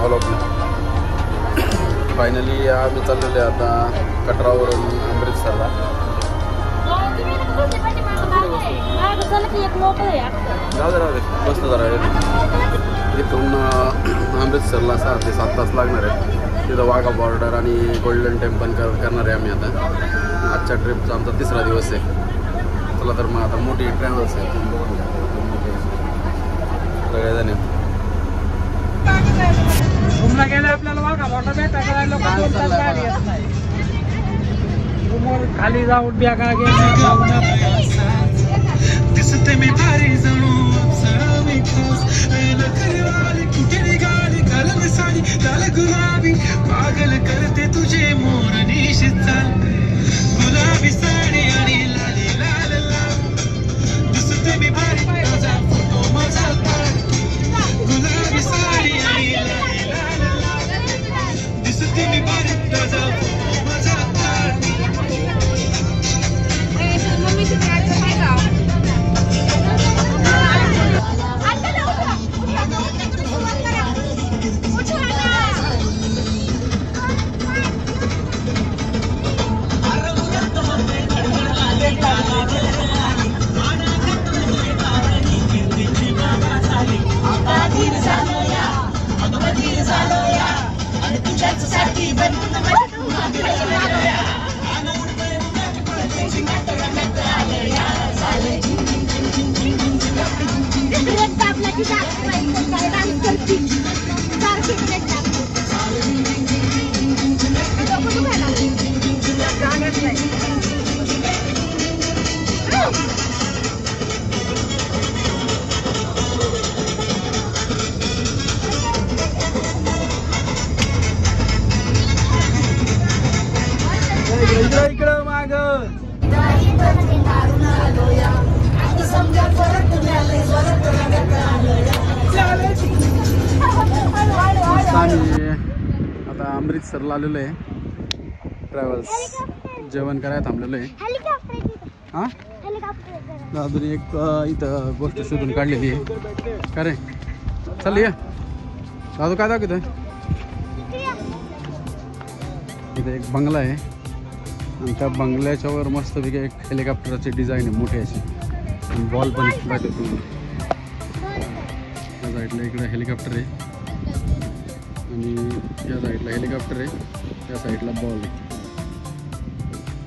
व्लॉगला. Finally आम्ही चाललेलो आहे आता कटरावरून अमृतसरला. जाऊ दे बसतो जरा. इथून अमृतसरला 6 ते 7 तास लागणार आहे. तिथं वाघा बॉर्डर आणि गोल्डन टेम्पल करणार आहे आम्ही आता. आजच्या ट्रिपचा आमचा 3रा दिवस आहे. चला तर मग आता मोठी ट्रॅव्हल्स आहे सगळेजण. घुमला गेला आपल्याला वाघा बॉर्डर भेटायला लोक खाली जाऊन बॅगा दिसते मी भारी जणू कुठे निघाली कलम साडी लाल गुलाबी पागल करते तुझे मोर निशित गुलाबी साडी आणि लाली लाल लाल दिसते मी भारी माझा फोटो माझा गुलाबी साडी आणि लाली लाल लाल दिसते मी भारी माझा फोटो माझा मम्मीची ट्रॅक्टर आहे का. आता अमृतसरला आलेलो आहे. ट्रॅव्हल्स जेवण करायला थांबलेलो आहे. हां अजून एक इथं गोष्ट शोधून काढलेली आहे. का रे चल ये दादू काय दाखवतोय. इथे एक बंगला आहे आणि त्या बंगल्याच्या वर मस्तपैकी एक हेलिकॉप्टरची डिझाईन आहे मोठी अशी. बॉल पण दाखवतो. त्या साईडला इकडे हेलिकॉप्टर आहे आणि या साईडला हेलिकॉप्टर आहे. त्या साईडला बॉल आहे.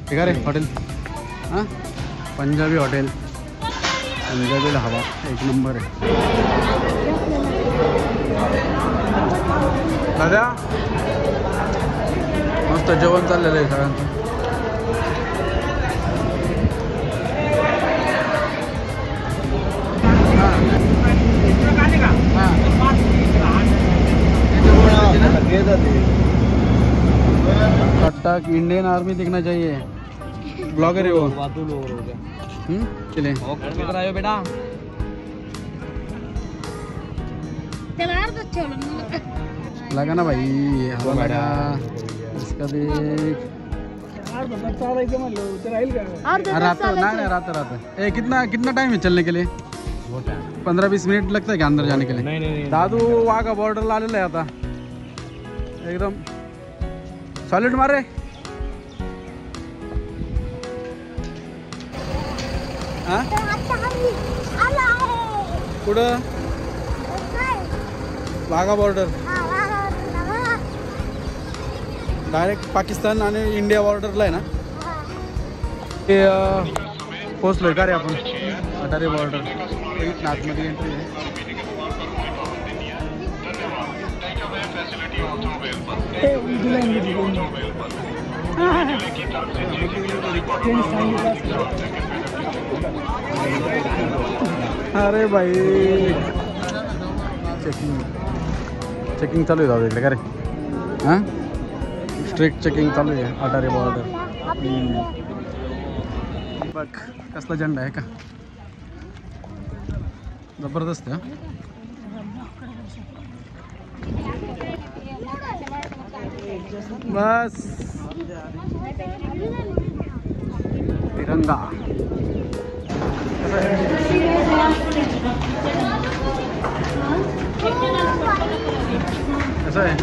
ठीक आहे रे हॉटेल. हां पंजाबी हॉटेल पंजाबी हवा एक नंबर आहे. दादा मस्त जेवण चाललेलं आहे सगळ्यांचं. टक इंडियन आर्मी दिखना चाहिए. ब्लॉगर है वो. चले बेटा लगा ना भाई. हवा लगा इसका देख. रात नहीं रात ए कितना टाइम है चलने के लिए. 15-20 मिनट लगता है क्या अंदर जाने के लिए. नहीं. दादू वाघा बॉर्डर ला आलेला आहे आता. एकदम सॉलिड मारे. हाँ कुठं वाघा बॉर्डर डायरेक्ट पाकिस्तान आणि इंडिया बॉर्डरला आहे ना. ते पोचलोय का रे आपण अटारी बॉर्डर. आतमध्ये एंट्री आहे. अरे भाई चेकिंग चालू आहे दादा इकडे का रे. हां स्ट्रिक्ट चेकिंग चालू आहे अटारी बॉर्डर. बघ कसला झेंडा आहे का जबरदस्त आहे. बस तिरंगा कसं आहे?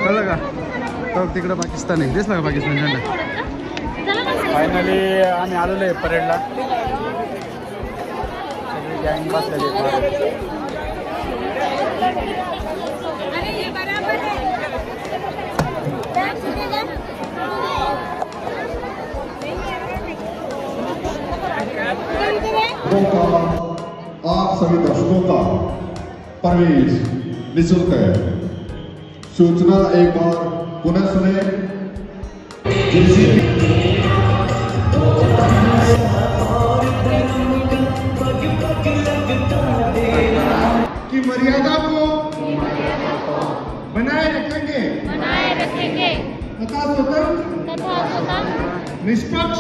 कळलं का? तर तिकडं पाकिस्तान आहे, दिसला का पाकिस्तान झेंडा? फायनली आम्ही आलेलो आहे परेडला. सगळी गँग बसलेली आहे. आप सभी दर्शकों का प्रवेश निःशुल्क है। सूचना एक बार पुनः सुने। की मर्यादा को बनाए रखेंगे तथा स्वतंत्र निष्पक्ष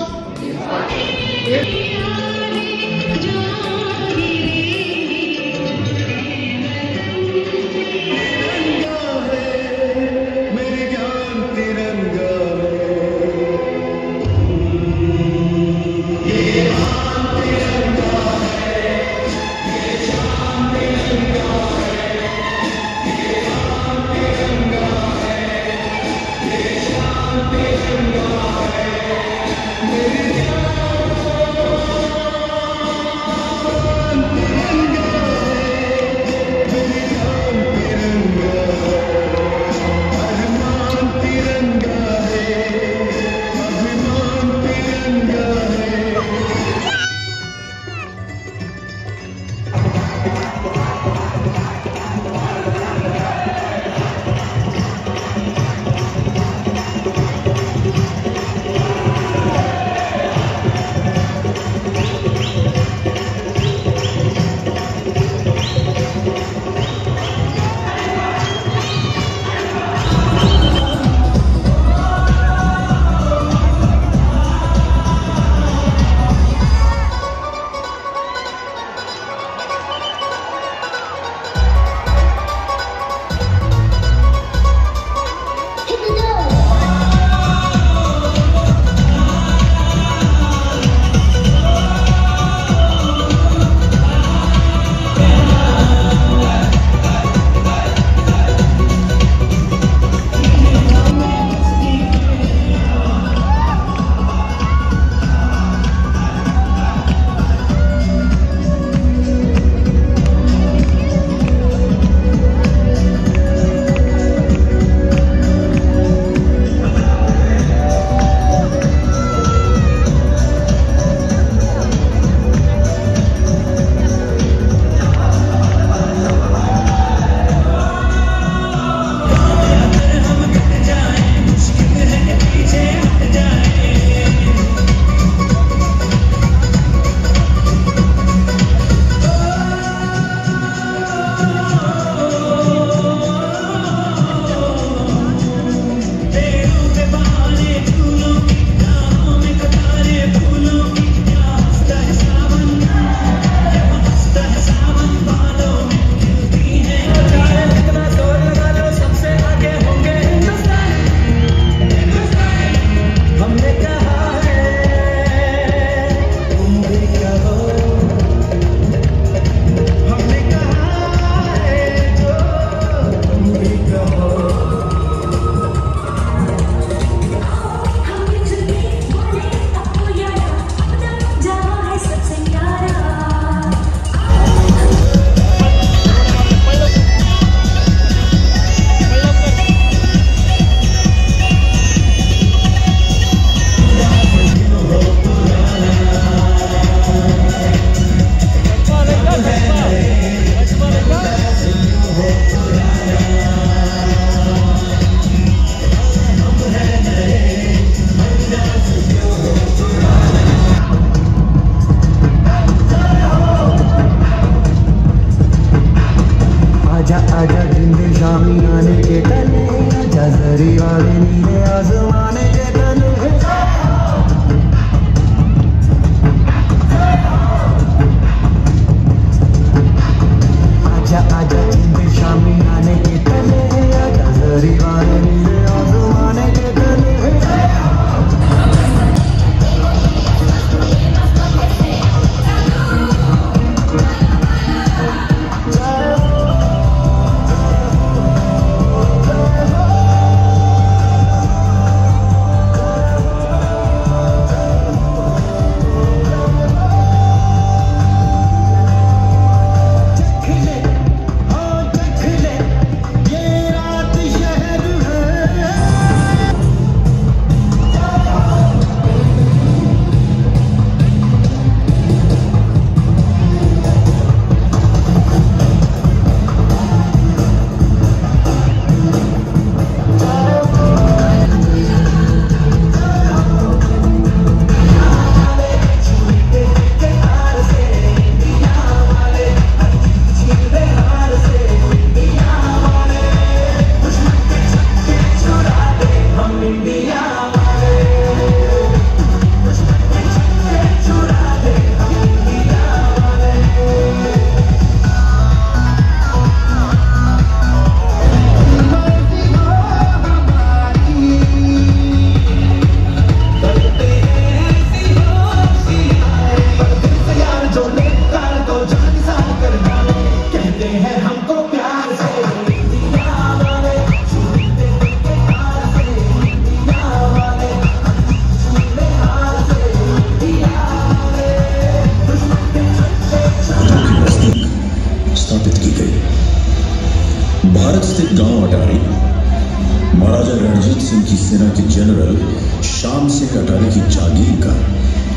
सेना के जनरल शाम सिंह अटारी की जागीर का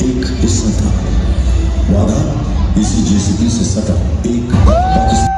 एक हिस्सा था। वाघा इसी जेसीबी से सटा एक पाकिस्तान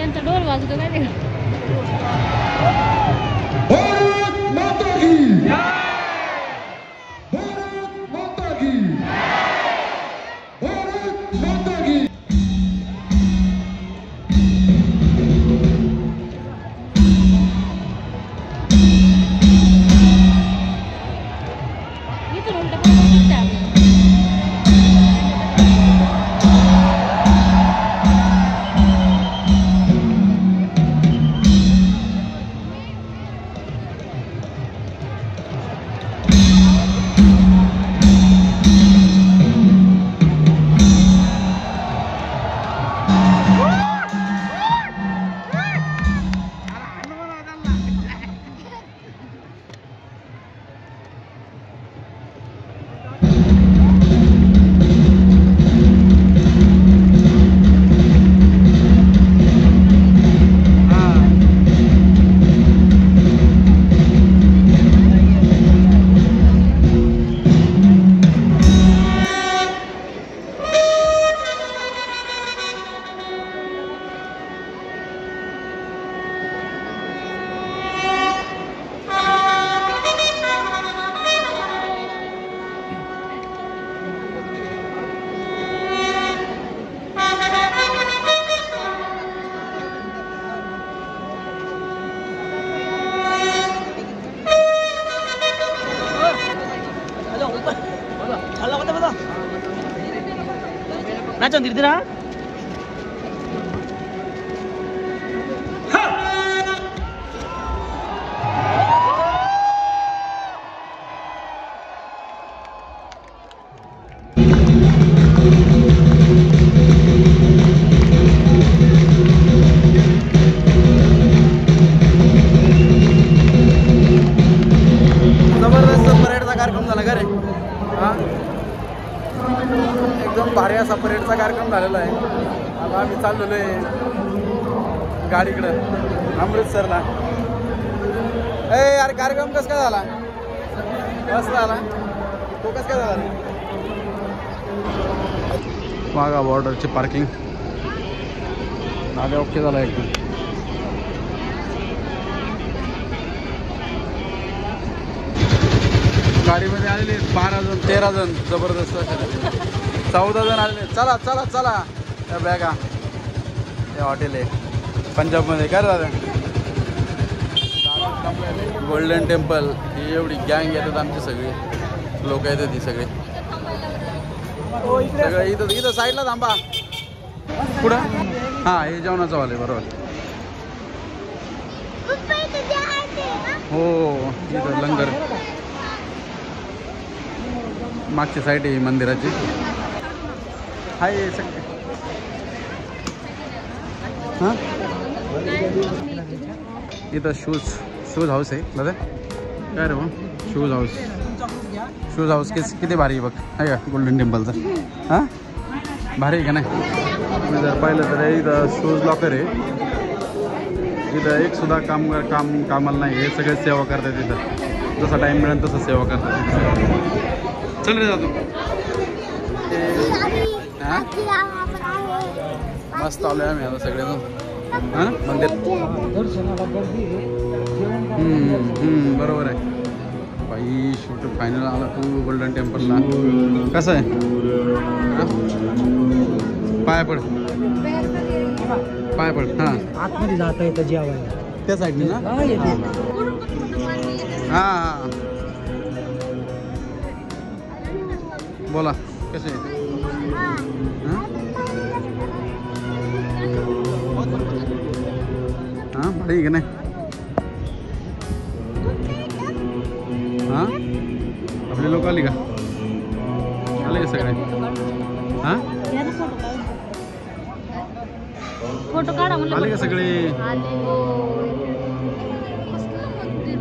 यांचा डोल वाजतो काय ते भारत माता की भारत माता की भारत माता की इथून उलट पण बघते आपण ಚಂದಿರ್ತೀರಾ एकदम भारी असा परेडचा कार्यक्रम झालेला आहे. आता आम्ही चाललेलो आहे गाडीकडं अमृतसरला. यार कार्यक्रम कसं काय झाला? मस्त झाला. तो कसं काय झाला? वाघा बॉर्डरची पार्किंग आले ओके झाला एकदम. गाडीमध्ये आलेले 12 जण 13 जण जबरदस्त 14 जण आलेले. चला चला चला या बॅगा. हे हॉटेल आहे पंजाबमध्ये. काय दादा गोल्डन टेम्पल ही एवढी गँग येतात आमची सगळी लोक येतात ती सगळे सगळं इथं इथं साईडला थांबा पुढं. हां हे जेवणाचं वाले बरोबर. हो इथं लंगर मागची साईड आहे मंदिराची. हाय सगळे हां इथं शूज हाऊस आहे दादा. काय रे मग शूज हाऊस किती भारी आहे बघ. आहे का गोल्डन टेम्पलचं? हां भारी आहे का नाही? तुम्ही जर पाहिलं तर इथं शूज लॉकर आहे. इथं एक सुद्धा कामाला नाही. हे सगळे सेवा करतात इथं. जसा टाईम मिळेल तसं सेवा करतात. चल रे जातो. मस्त आलो आहे आम्ही आता सगळेजण. हां मंदिर बरोबर आहे बाई. शूट फायनल आला तू गोल्डन टेम्पलला. कसं आहे? पाय पड हां आतमध्ये जाता येतं जेवायला त्या साईडने ना. हां बोला कसे आहे? हां बरं आहे का नाही? हां आपले लोक आली का? आले का सगळे? हां फोटो काढा म्हणलं. आले का सगळे?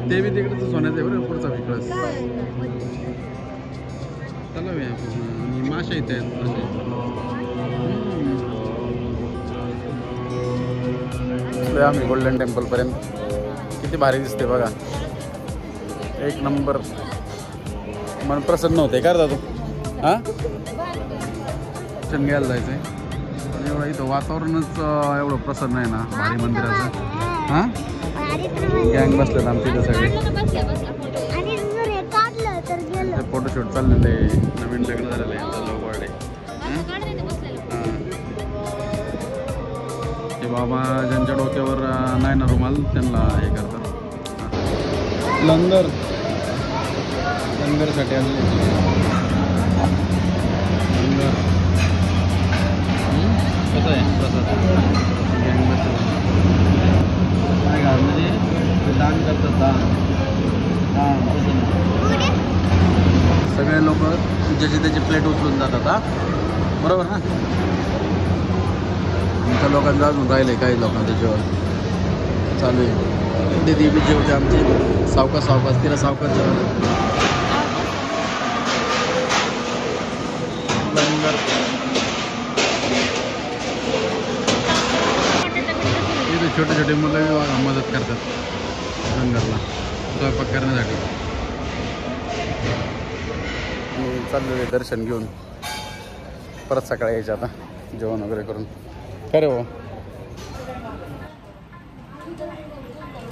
ते बी तिकडचं सोन्याचं आहे बरं पुढचा विकळस. चला आणि माशा इथे आहेत मासे. आम्ही गोल्डन टेम्पलपर्यंत. किती भारी दिसते बघा. एक नंबर. मन प्रसन्न होते का दादू? हां चंद्याला जायचं आहे. एवढं इथं वातावरणच एवढं प्रसन्न आहे ना भारी मंदिराचं. हां गँग बसलेत आमच्या इथं सगळे. फोटोशूट चाललेलं आहे. नवीन लग्न झालेलं आहे लव बर्डे. ते बाबा ज्यांच्या डोक्यावर नाही ना रुमाल त्यांना हे करतात. लंगरसाठी आलेले लंगर. कसं आहे प्रसाद? गँग बसतात काय का म्हणजे दान करतात. दान हां सगळे लोक ज्याची त्याची प्लेट उचलून जातात. हां बरोबर ना. आमच्या लोकांचं अजून राहिले काही लोकांचं जेवण चालू आहे. दीदी बी जेवते आमची सावकाश तिला सावकाश जेवण. लंगर इथे छोटे छोटे मुलं मदत करतात लंगरला स्वयंपाक करण्यासाठी. चाललेलं आहे दर्शन घेऊन. परत सकाळी यायचं आता जेवण वगैरे करून. काय रे हो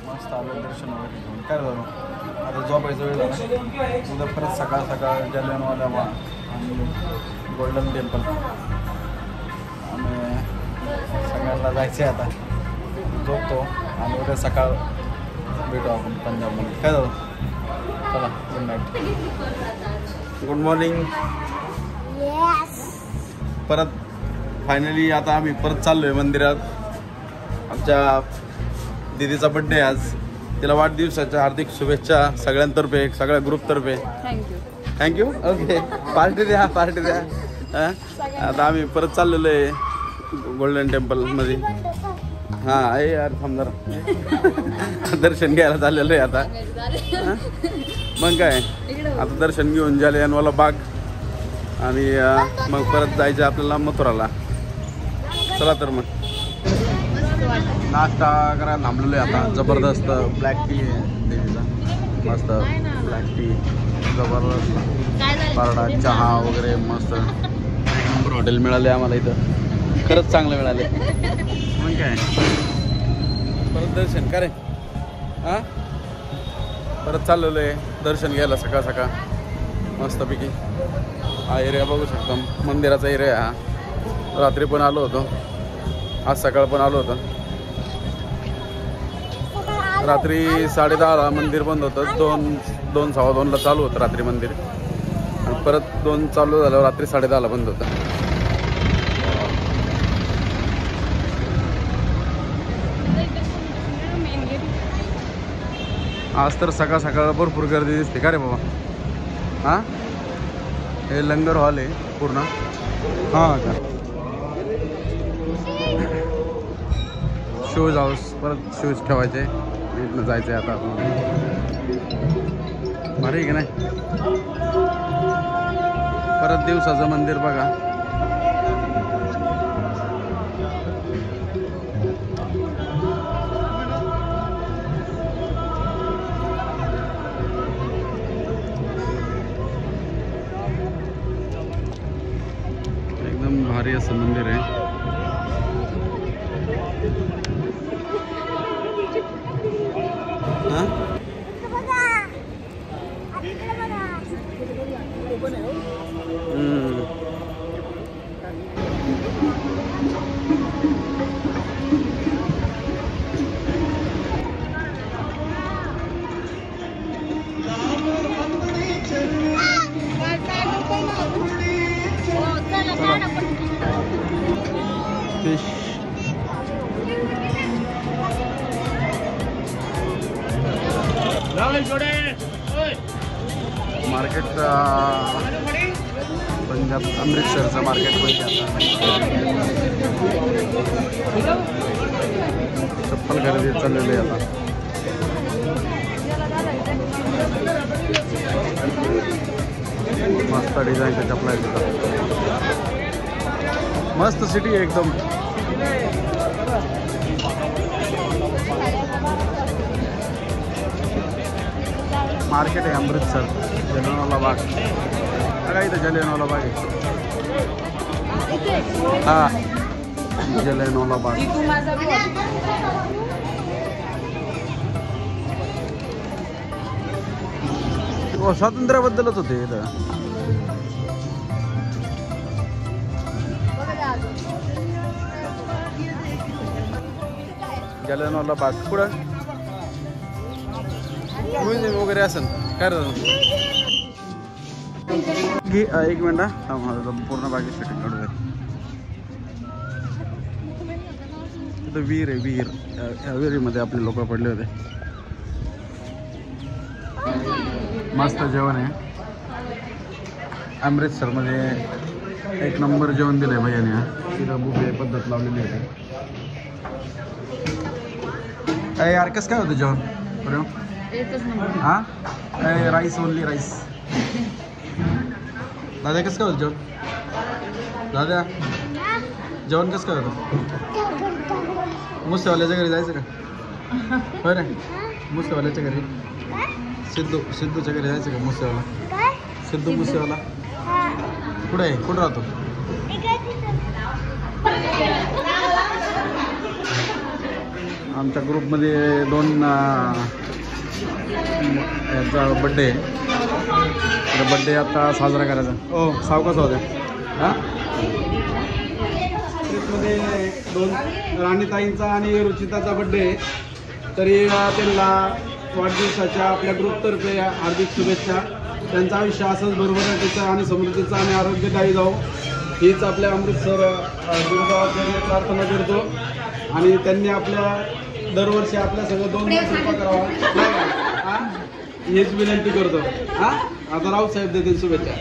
मस्त आलं दर्शन वगैरे घेऊन. काय झालं आता झोपायचा वेळ झाला. उद्या परत सकाळ जलियांवाला बाग आणि गोल्डन टेम्पल आणि सगळ्यांना जायचं आहे. आता झोपतो आणि उद्या सकाळ भेटू आपण पंजाबमध्ये. काय झालं चला गुड नाईट. Good morning. परत फायनली आता आम्ही परत चाललोय मंदिरात. आमच्या दीदीचा बड्डे आज. तिला वाढदिवसाच्या हार्दिक शुभेच्छा सगळ्यांतर्फे, सगळ्या ग्रुपतर्फे. थँक्यू. ओके, पार्टी द्या. आता आम्ही परत चाललेलो आहे गोल्डन टेम्पलमध्ये. हां आहे यार, थांब जरा. दर्शन घ्यायला चाललेलो आहे आता. मग काय, आता दर्शन घेऊन जालियनवाला बाग आणि मग परत जायचं आपल्याला मथुराला. चला तर मग नाश्ता करायला थांबलेलो आहे आता. जबरदस्त ब्लॅक टी आहे देवीचा, मस्त ब्लॅक टी, जबरदस्त पराठा, चहा वगैरे मस्त. एक नंबर हॉटेल मिळाले आम्हाला इथं, खरंच चांगलं मिळाले. मग काय परत दर्शन का रे. हां परत चाललेलो आहे दर्शन घ्यायला सकाळ सकाळ मस्तपैकी. हा एरिया बघू शकता, मंदिराचा एरिया हा. रात्री पण आलो होतो, आज सकाळ पण आलो होतो. रात्री 10:30ला मंदिर बंद होतं. 2 सव्वा 2ला चालू होतं रात्री मंदिर, आणि परत 2 चालू झाल्यावर रात्री 10:30ला बंद होतं. आज तर सकाळ सकाळ भरपूर गर्दी दिसते का रे बाबा. हां हे लंगर हॉल आहे पूर्ण. हां का शूज हाऊस, परत शूज ठेवायचे, इथनं जायचं आहे आता आपण. भारी की नाही. परत दिवसाचं मंदिर बघा. एकदम भारी असं मंदिर आहे. मार्केट पंजाब अमृतसरचं मार्केट चप्पल खरेदी चाललेली आहे आता. मस्त डिझाईनच्या चप्पल आहेत तिथं. मस्त सिटी आहे एकदम. मार्केट आहे अमृतसर, जलियांवाला बाग. बघा इथं जलियांवाला बाग आहे. हां जलियांवाला बाग. स्वातंत्र्याबद्दलच होते इथं. जलियांवाला बाग पुढं म्युझियम वगैरे असेल काय. एक मिनिट पूर्ण बाकी शूटिंग काढू दे. तिथं विहीर आहे, विहीर. या विहिरीमध्ये आपले लोक पडले होते. मस्त जेवण आहे अमृतसरमध्ये. एक नंबर जेवण दिलं आहे भैयाने. तिथं बुफे पद्धत लावलेली होती. यार कसं काय होतं जेवण बरं. हां राईस, ओनली राईस. दादा कसं काय होतं जेवण. दादा जेवण कसं काय होतं. मुसेवाल्याच्या घरी जायचं का. बरं मुसेवाल्याच्या घरी, सिद्धूच्या घरी जायचं का. मुसेवाला, सिद्धू मुसेवाला कुठे आहे, कुठं राहतो. आमच्या ग्रुपमध्ये 2 याचा बड्डे आहे. बड्डे आता साजरा करायचा. हो सावकाश होत्या. हां ट्रिपमध्ये 2 राणीताईंचा आणि रुचिताचा बड्डे आहे. तरी त्यांना वाढदिवसाच्या आपल्या ग्रुपतर्फे हार्दिक शुभेच्छा. त्यांचं आयुष्य असंच भरभराटीचं आणि समृद्धीचं आणि आरोग्यदायी जाऊ. हीच आपल्या अमृतसर गुरुगावात प्रार्थना करतो आणि त्यांनी आपल्या दरवर्षी आपल्या सगळं 2 दिवस कृपा करावा नाही का? हा? हीच विनंती करतो. हा आता रावसाहेब देतील शुभेच्छा.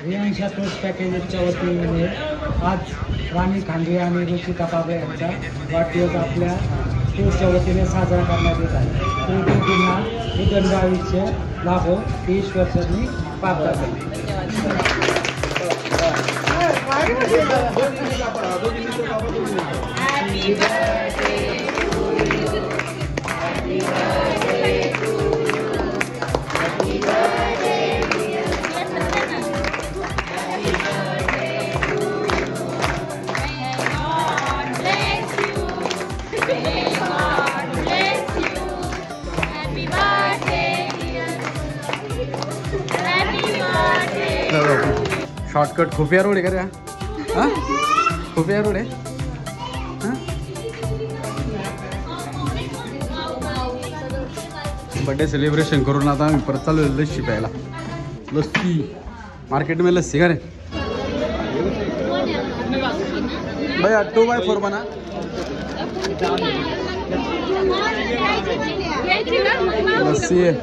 रियांशा टूर्स पॅकेजेसच्या वतीने आज राणी खांडे आणि ऋषिका बाबा यांचा वाढदिवस आपल्या टूर्सच्या वतीने साजरा करण्यात येत आहे. त्यांना उदंड आयुष्य लाभो ही ईश्वरचरणी प्रार्थना करते. शॉर्टकट खुफिया रोड आहे का रे? हां खुफिया रोड आहे. हां बर्थडे सेलिब्रेशन करून आता आम्ही परत चालू लस्सी प्यायला. लस्सी मार्केट में लस्सी का रे भैया 2x4 बना. लस्सी है.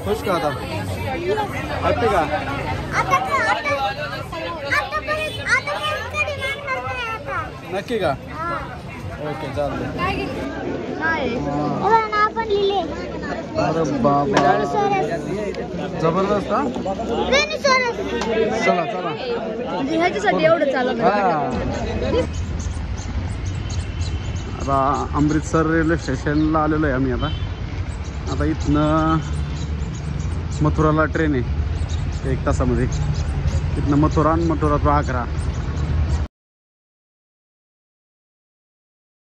खुश का आता हॅपी का नक्की का? ओके चालतं. अरे बाबा जबरदस्त. चला चला ह्याच्यासाठी एवढं चालत. आता अमृतसर रेल्वे स्टेशनला आलेलो आहे आम्ही. आता इथनं मथुराला ट्रेन आहे 1 तासामध्ये. इथनं मथुरा आणि मथुरा तो आग्रा.